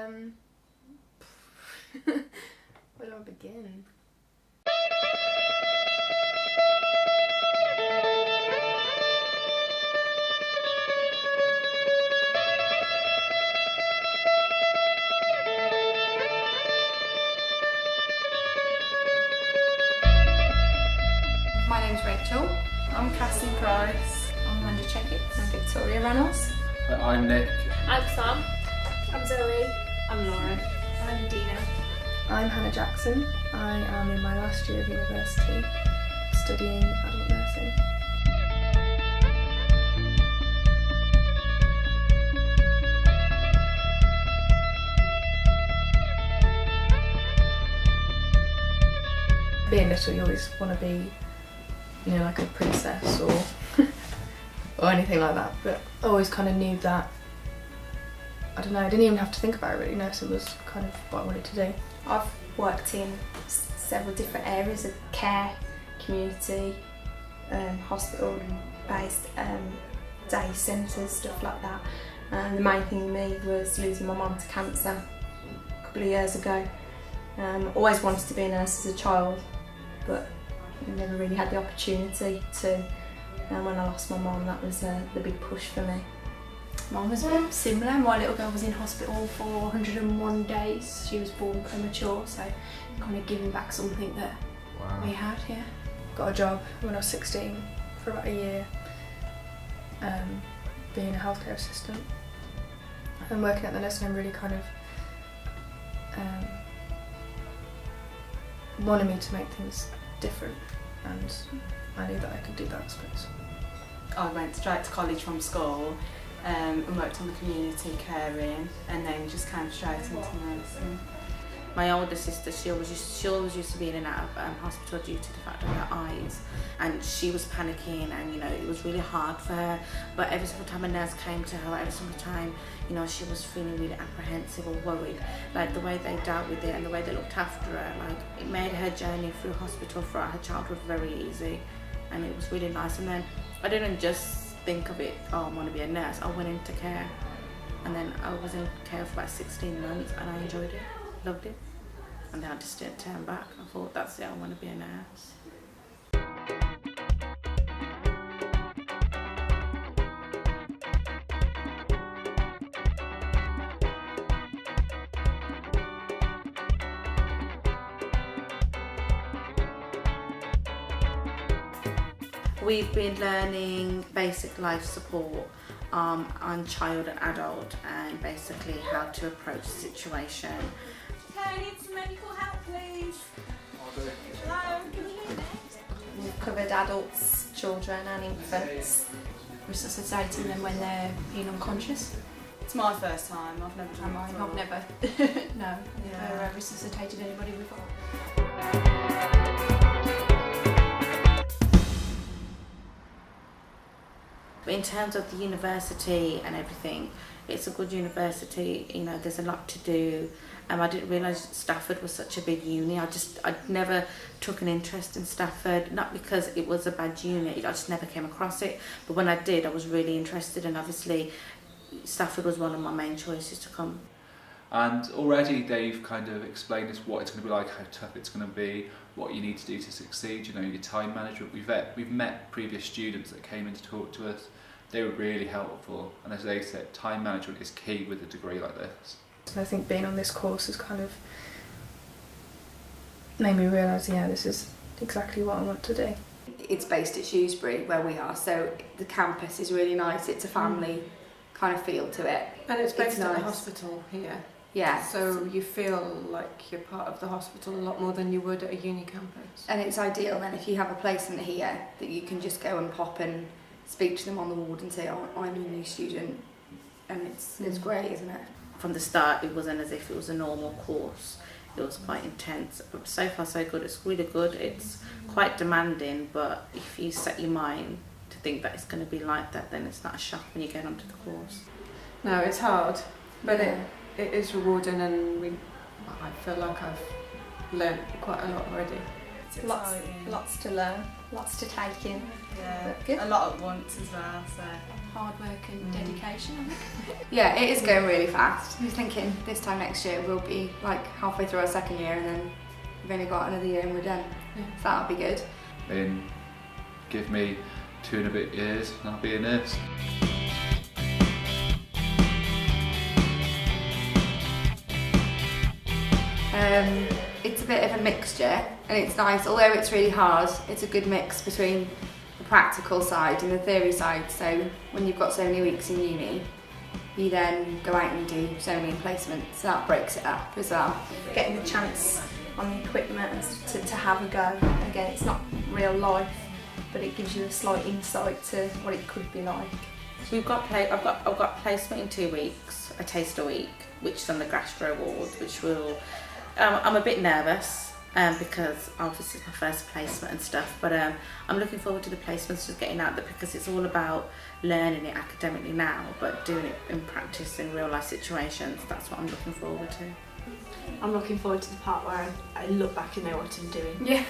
Where do I begin? My name's Rachel. I'm Cassie Price. I'm Amanda Checkett. I'm Victoria Reynolds. I'm Nick. I'm Sam. I'm Zoe. I'm Lauren. I'm Dina. I'm Hannah Jackson. I am in my last year of university, studying adult nursing. Being little, you always want to be, like a princess or or anything like that, but I always kind of knew that, I don't know, I didn't even have to think about it really. Nursing was kind of what I wanted to do. I've worked in several different areas of care, community, hospital-based day centres, stuff like that. And the main thing for me was losing my mum to cancer a couple of years ago. Always wanted to be a nurse as a child, but never really had the opportunity to. And when I lost my mum, that was the big push for me. Mine was a bit similar. My little girl was in hospital for 101 days. She was born premature, so kind of giving back something that we had here. Got a job when I was 16 for about a year, being a healthcare assistant. And working at the nursing home really kind of wanted me to make things different, and I knew that I could do that, I suppose. I went straight to college from school and worked on the community caring, and then just came straight into nursing. My older sister, she always used to be in and out of hospital due to the fact of her eyes, and she was panicking, and it was really hard for her. But every single time a nurse came to her, every single time she was feeling really apprehensive or worried. Like the way they dealt with it and the way they looked after her, like it made her journey through hospital throughout her childhood very easy, and it was really nice. And then I didn't just think of it, I want to be a nurse. I went into care, and then I was in care for about 16 months, and I enjoyed it. Loved it, and then I just didn't turn back. I thought, that's it, I want to be a nurse. We've been learning basic life support on child and adult, and basically how to approach the situation. Okay, I need some medical help, please. Hello, can you hear me? We've covered adults, children and infants. Resuscitating them when they're being unconscious. It's my first time. I've never done it before. I've never, no, never resuscitated anybody before. In terms of the university and everything, it's a good university. There's a lot to do. I didn't realise Stafford was such a big uni. I'd never took an interest in Stafford, not because it was a bad uni, I just never came across it. But when I did, I was really interested, and obviously Stafford was one of my main choices to come. And already they've kind of explained us what it's going to be like, how tough it's going to be, what you need to do to succeed, your time management. We've met previous students that came in to talk to us. They were really helpful, and as they said, time management is key with a degree like this. And I think being on this course has kind of made me realise, this is exactly what I want to do. It's based at Shrewsbury where we are, so the campus is really nice. It's a family kind of feel to it. And it's based at nice. the hospital here. Yeah. So you feel like you're part of the hospital a lot more than you would at a uni campus. And it's ideal then if you have a placement here that you can just go and pop and speak to them on the ward and say, oh, I'm a new student, and it's great, isn't it? From the start, it wasn't as if it was a normal course. It was quite intense, but so far so good. It's really good. It's quite demanding, but if you set your mind to think that it's going to be like that, then it's not a shock when you get onto the course. No, it's hard, but it is rewarding, and I feel like I've learnt quite a lot already. Lots to learn, lots to take in. Yeah, a lot at once as well. So hard work and dedication, I think. Yeah, it is going really fast. I was thinking this time next year we'll be like halfway through our second year and then we've only got another year and we're done. So that'll be good. Give me 2 and a bit years and I'll be a nurse. It's a bit of a mixture and it's nice, although it's really hard, it's a good mix between the practical side and the theory side. So when you've got so many weeks in uni, you then go out and do so many placements, so that breaks it up as well. Getting the chance on the equipment and to have a go. Again, it's not real life, but it gives you a slight insight to what it could be like. So we've got I've got placement in 2 weeks, a taste a week, which is on the Gastro Award, which will. I'm a bit nervous because obviously it's my first placement and stuff, but I'm looking forward to the placements, just getting out there, because it's all about learning it academically now, but doing it in practice in real life situations. That's what I'm looking forward to. I'm looking forward to the part where I look back and know what I'm doing. Yeah.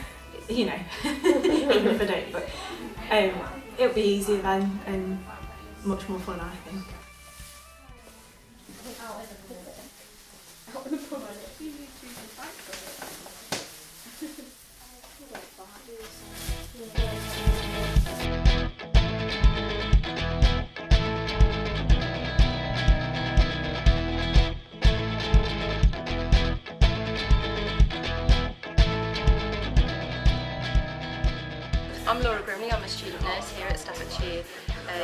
You know, even if I don't, but it'll be easier then and much more fun, I think. I'm Laura Grimley, I'm a student nurse here at Staffordshire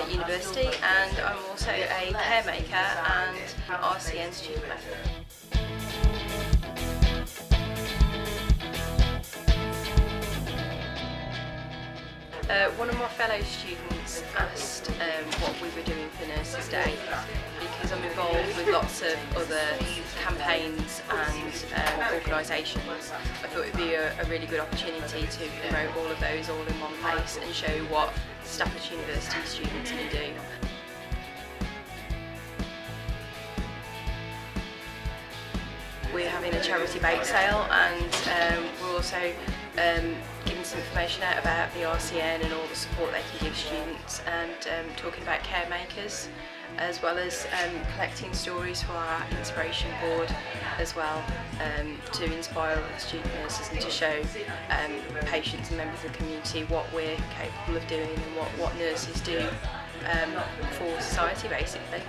University, and I'm also a caremaker and RCN student member. One of my fellow students asked what we were doing for Nurses Day, because I'm involved with lots of other campaigns and organisations. I thought it would be a really good opportunity to promote all of those all in one place and show what Staffordshire University students can do. We're having a charity bake sale, and we're also giving some information out about the RCN and all the support they can give students, and talking about caremakers, as well as collecting stories for our inspiration board as well, to inspire other student nurses and to show patients and members of the community what we're capable of doing and what nurses do for society, basically.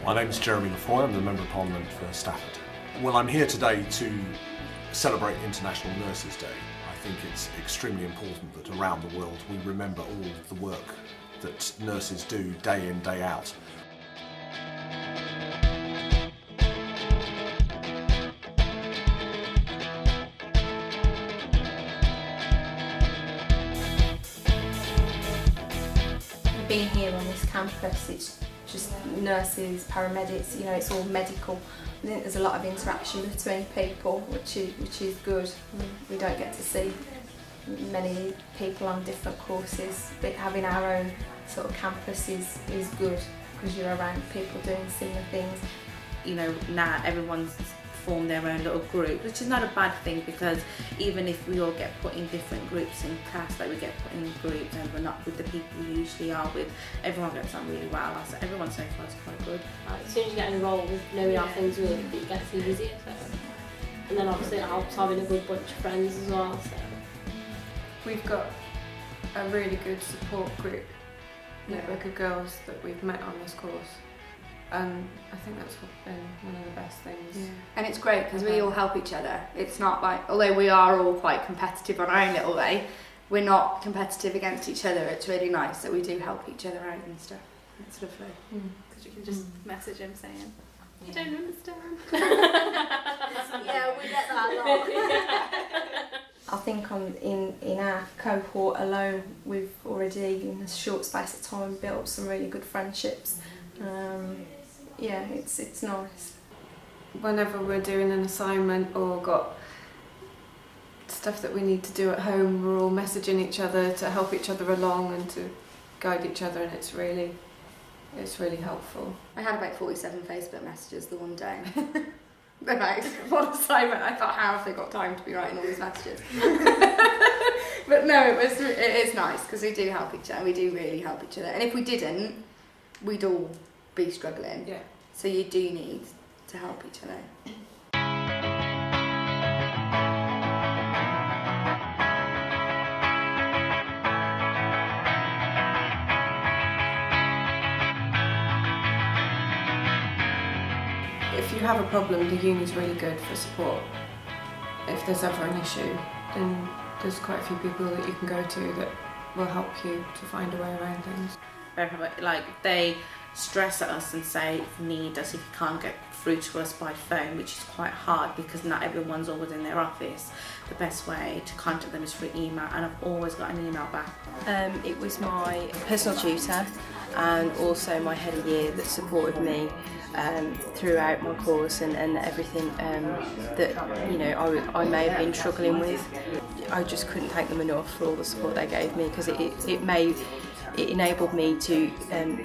My name is Jeremy Lefroy, I'm the Member of Parliament for Stafford. Well, I'm here today to celebrate International Nurses Day. I think it's extremely important that around the world we remember all of the work that nurses do day in, day out. Being here on this campus, it's just nurses, paramedics, you know, it's all medical. I think there's a lot of interaction between people, which is good. We don't get to see many people on different courses, but having our own sort of campus is good, because you're around people doing similar things. You know, now everyone's formed their own little group, which is not a bad thing, because even if we all get put in different groups in class, like we get put in groups and we're not with the people we usually are with, everyone gets on really well. So everyone so far is quite good. As soon as you get involved with knowing how things work, it gets easier. So. And then obviously it helps having a good bunch of friends as well. So. We've got a really good support group, network of girls that we've met on this course. And I think that's been one of the best things. Yeah. And it's great because we all help each other. It's not like, although we are all quite competitive on our own little way, we're not competitive against each other. It's really nice that we do help each other out and stuff. It's lovely. Because you can just message him saying, you don't understand. Yeah, we get that a lot. I think in our cohort alone, we've already, in a short space of time, built up some really good friendships. Yeah, it's nice. Whenever we're doing an assignment or got stuff that we need to do at home, we're all messaging each other to help each other along and to guide each other, and it's really helpful. I had about 47 Facebook messages the one day about one assignment. I thought, how have they got time to be writing all these messages? But no, it is nice because we do help each other. We do really help each other. And if we didn't, we'd all be struggling. Yeah. So you do need to help each other. If you have a problem, the uni's really good for support. If there's ever an issue, then there's quite a few people that you can go to that will help you to find a way around things. Like, they stress at us and say if you need us, if you can't get through to us by phone, which is quite hard because not everyone's always in their office. The best way to contact them is through email, and I've always got an email back. It was my personal tutor and also my head of year that supported me throughout my course and everything that I may have been struggling with. I just couldn't thank them enough for all the support they gave me, because it enabled me to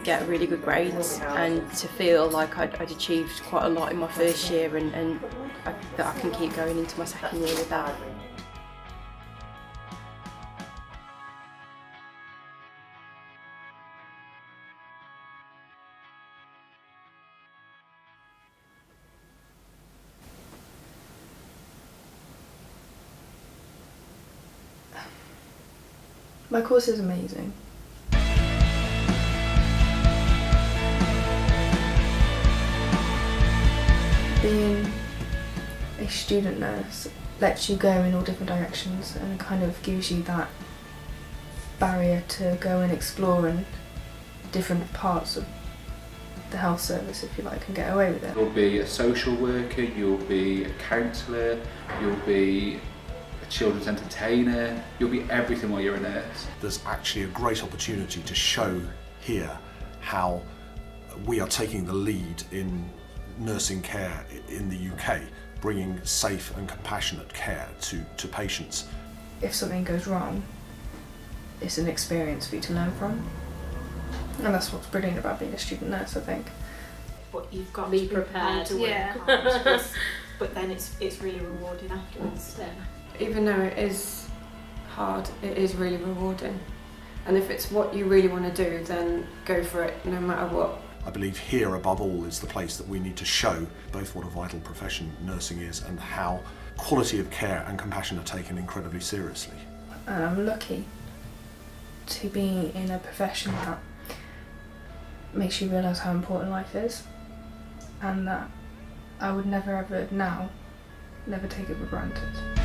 get really good grades and to feel like I'd achieved quite a lot in my first year, and that I can keep going into my second year with that. My course is amazing. Being a student nurse lets you go in all different directions and kind of gives you that barrier to go and explore in different parts of the health service, if you like, and get away with it. You'll be a social worker, you'll be a counsellor, you'll be a children's entertainer, you'll be everything while you're a nurse. There's actually a great opportunity to show here how we are taking the lead in nursing care in the UK, bringing safe and compassionate care to patients. If something goes wrong, it's an experience for you to learn from. And that's what's brilliant about being a student nurse, I think. But you've got to be prepared to work hard. But then it's really rewarding afterwards. Yeah. Even though it is hard, it is really rewarding. And if it's what you really want to do, then go for it no matter what. I believe here above all is the place that we need to show both what a vital profession nursing is and how quality of care and compassion are taken incredibly seriously. And I'm lucky to be in a profession that makes you realise how important life is, and that I would never ever now take it for granted.